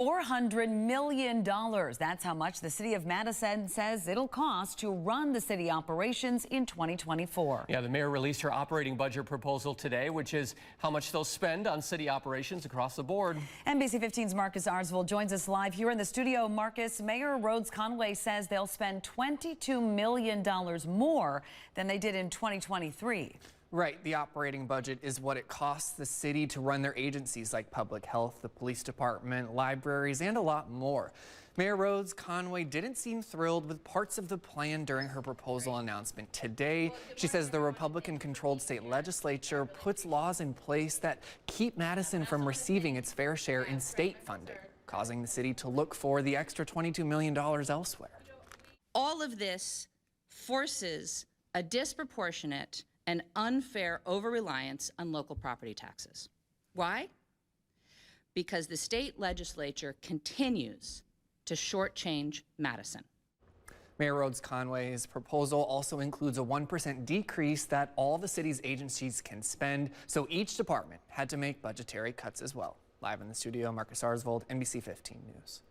$400 million. That's how much the city of Madison says it'll cost to run the city operations in 2024. Yeah, the mayor released her operating budget proposal today, which is how much they'll spend on city operations across the board. NBC 15's Marcus Arsvold joins us live here in the studio. Marcus, Mayor Rhodes-Conway says they'll spend $22 million more than they did in 2023. Right. The operating budget is what it costs the city to run their agencies like public health, the police department, libraries, and a lot more. Mayor Rhodes-Conway didn't seem thrilled with parts of the plan during her proposal announcement today. She says the Republican-controlled state legislature puts laws in place that keep Madison from receiving its fair share in state funding, causing the city to look for the extra $22 million elsewhere. All of this forces a disproportionate and unfair over-reliance on local property taxes. Why? Because the state legislature continues to shortchange Madison. Mayor Rhodes-Conway's proposal also includes a 1% decrease that all the city's agencies can spend, so each department had to make budgetary cuts as well. Live in the studio, Marcus Arsvold, NBC 15 News.